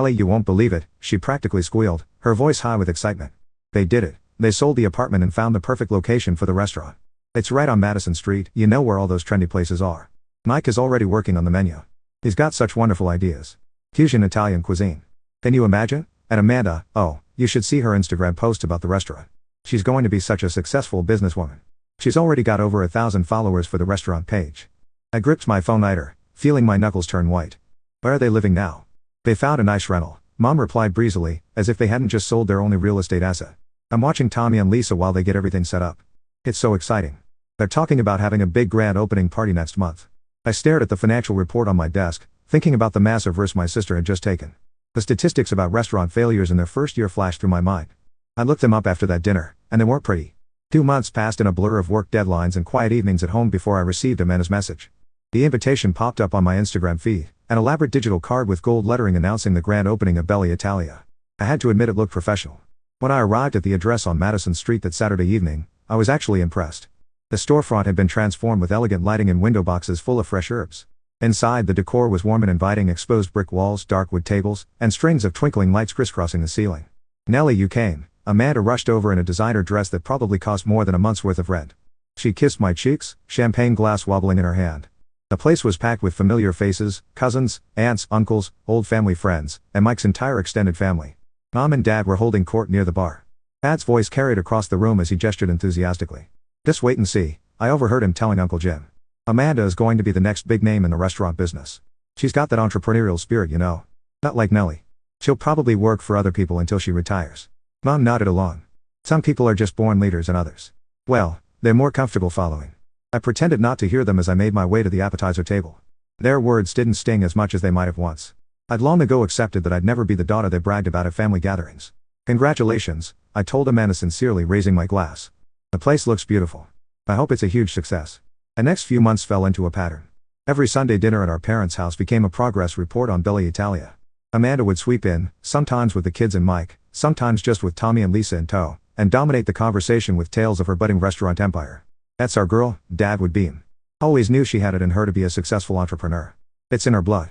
Ellie, you won't believe it, she practically squealed, her voice high with excitement. They did it. They sold the apartment and found the perfect location for the restaurant. It's right on Madison Street, you know where all those trendy places are. Mike is already working on the menu. He's got such wonderful ideas. Fusion Italian cuisine. Can you imagine? And Amanda, oh, you should see her Instagram post about the restaurant. She's going to be such a successful businesswoman. She's already got over 1,000 followers for the restaurant page. I gripped my phone tighter, feeling my knuckles turn white. Where are they living now? They found a nice rental, Mom replied breezily, as if they hadn't just sold their only real estate asset. I'm watching Tommy and Lisa while they get everything set up. It's so exciting. They're talking about having a big grand opening party next month. I stared at the financial report on my desk, thinking about the massive risk my sister had just taken. The statistics about restaurant failures in their first year flashed through my mind. I looked them up after that dinner, and they weren't pretty. 2 months passed in a blur of work deadlines and quiet evenings at home before I received Amanda's message. The invitation popped up on my Instagram feed, an elaborate digital card with gold lettering announcing the grand opening of Bella Italia. I had to admit it looked professional. When I arrived at the address on Madison Street that Saturday evening, I was actually impressed. The storefront had been transformed with elegant lighting and window boxes full of fresh herbs. Inside, the decor was warm and inviting, exposed brick walls, dark wood tables, and strings of twinkling lights crisscrossing the ceiling. Nellie, you came. Amanda rushed over in a designer dress that probably cost more than a month's worth of rent. She kissed my cheeks, champagne glass wobbling in her hand. The place was packed with familiar faces, cousins, aunts, uncles, old family friends, and Mike's entire extended family. Mom and Dad were holding court near the bar. Dad's voice carried across the room as he gestured enthusiastically. Just wait and see, I overheard him telling Uncle Jim. Amanda is going to be the next big name in the restaurant business. She's got that entrepreneurial spirit, you know. Not like Nellie. She'll probably work for other people until she retires. Mom nodded along. Some people are just born leaders and others, well, they're more comfortable following. I pretended not to hear them as I made my way to the appetizer table. Their words didn't sting as much as they might have once. I'd long ago accepted that I'd never be the daughter they bragged about at family gatherings. Congratulations, I told Amanda sincerely, raising my glass. The place looks beautiful. I hope it's a huge success. The next few months fell into a pattern. Every Sunday dinner at our parents' house became a progress report on Bella Italia. Amanda would sweep in, sometimes with the kids and Mike, sometimes just with Tommy and Lisa in tow, and dominate the conversation with tales of her budding restaurant empire. That's our girl, Dad would beam. Always knew she had it in her to be a successful entrepreneur. It's in her blood.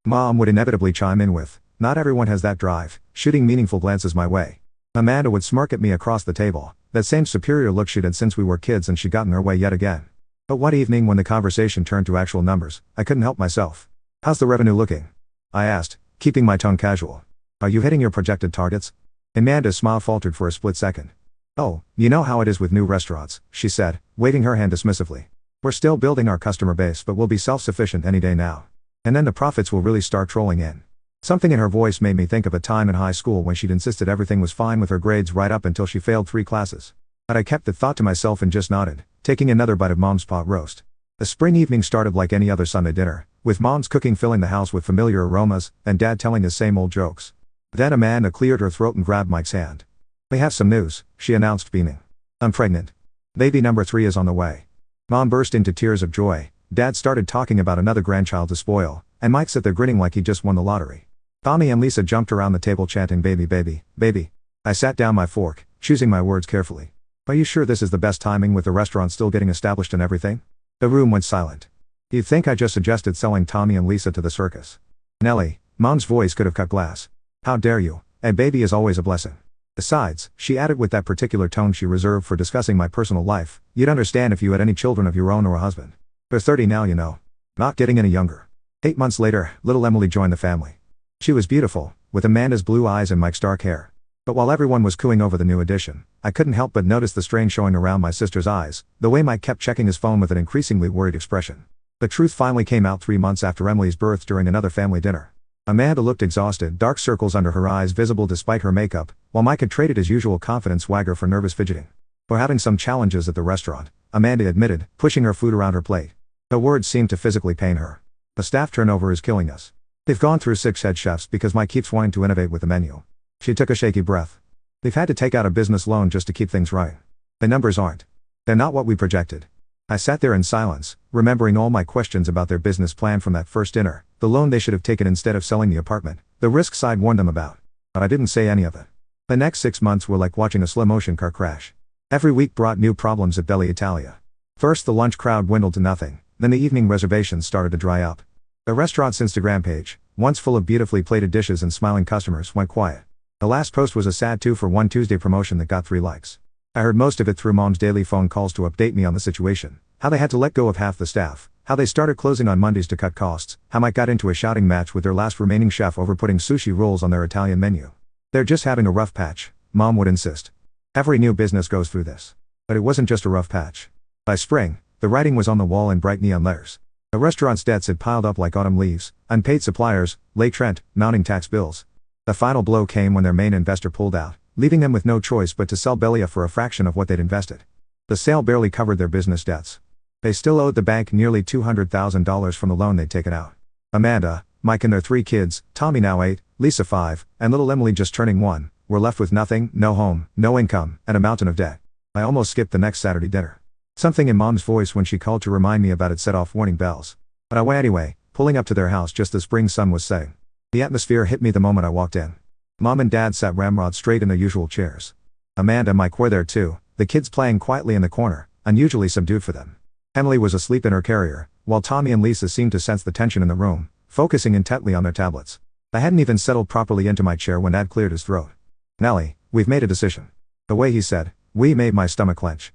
Mom would inevitably chime in with, not everyone has that drive, shooting meaningful glances my way. Amanda would smirk at me across the table, that same superior look she'd had since we were kids, and she'd gotten her way yet again. But one evening when the conversation turned to actual numbers, I couldn't help myself. How's the revenue looking? I asked, keeping my tone casual. Are you hitting your projected targets? Amanda's smile faltered for a split second. Oh, you know how it is with new restaurants, she said, waving her hand dismissively. We're still building our customer base, but we'll be self-sufficient any day now. And then the profits will really start trolling in. Something in her voice made me think of a time in high school when she'd insisted everything was fine with her grades right up until she failed 3 classes. But I kept the thought to myself and just nodded, taking another bite of Mom's pot roast. The spring evening started like any other Sunday dinner, with Mom's cooking filling the house with familiar aromas, and Dad telling his same old jokes. Then Amanda cleared her throat and grabbed Mike's hand. We have some news, she announced, beaming. I'm pregnant. Baby number 3 is on the way. Mom burst into tears of joy. Dad started talking about another grandchild to spoil, and Mike sat there grinning like he just won the lottery. Tommy and Lisa jumped around the table chanting, baby, baby, baby. I sat down my fork, choosing my words carefully. Are you sure this is the best timing with the restaurant still getting established and everything? The room went silent. You'd think I just suggested selling Tommy and Lisa to the circus. Nellie, Mom's voice could have cut glass. How dare you? A baby is always a blessing. Besides, she added with that particular tone she reserved for discussing my personal life, you'd understand if you had any children of your own or a husband. They're 30 now, you know. Not getting any younger. 8 months later, little Emily joined the family. She was beautiful, with Amanda's blue eyes and Mike's dark hair. But while everyone was cooing over the new addition, I couldn't help but notice the strain showing around my sister's eyes, the way Mike kept checking his phone with an increasingly worried expression. The truth finally came out 3 months after Emily's birth during another family dinner. Amanda looked exhausted, dark circles under her eyes visible despite her makeup, while Mike had traded his usual confident swagger for nervous fidgeting. We're having some challenges at the restaurant, Amanda admitted, pushing her food around her plate. The words seemed to physically pain her. The staff turnover is killing us. They've gone through 6 head chefs because Mike keeps wanting to innovate with the menu. She took a shaky breath. They've had to take out a business loan just to keep things right. The numbers aren't. They're not what we projected. I sat there in silence, remembering all my questions about their business plan from that first dinner, the loan they should have taken instead of selling the apartment, the risks I'd warned them about. But I didn't say any of it. The next 6 months were like watching a slow-motion car crash. Every week brought new problems at Bella Italia. First the lunch crowd dwindled to nothing, then the evening reservations started to dry up. The restaurant's Instagram page, once full of beautifully plated dishes and smiling customers, went quiet. The last post was a sad 2-for-1 Tuesday promotion that got 3 likes. I heard most of it through Mom's daily phone calls to update me on the situation, how they had to let go of half the staff, how they started closing on Mondays to cut costs, how Mike got into a shouting match with their last remaining chef over putting sushi rolls on their Italian menu. They're just having a rough patch, Mom would insist. Every new business goes through this. But it wasn't just a rough patch. By spring, the writing was on the wall in bright neon letters. The restaurant's debts had piled up like autumn leaves, unpaid suppliers, late rent, mounting tax bills. The final blow came when their main investor pulled out, leaving them with no choice but to sell Belia for a fraction of what they'd invested. The sale barely covered their business debts. They still owed the bank nearly $200,000 from the loan they'd taken out. Amanda, Mike and their 3 kids, Tommy now 8, Lisa 5, and little Emily just turning 1, were left with nothing, no home, no income, and a mountain of debt. I almost skipped the next Saturday dinner. Something in Mom's voice when she called to remind me about it set off warning bells. But I went anyway, pulling up to their house just as spring sun was setting. The atmosphere hit me the moment I walked in. Mom and Dad sat ramrod straight in their usual chairs. Amanda and Mike were there too, the kids playing quietly in the corner, unusually subdued for them. Emily was asleep in her carrier, while Tommy and Lisa seemed to sense the tension in the room, focusing intently on their tablets. I hadn't even settled properly into my chair when Dad cleared his throat. "Nellie, we've made a decision." The way he said, "we" made my stomach clench.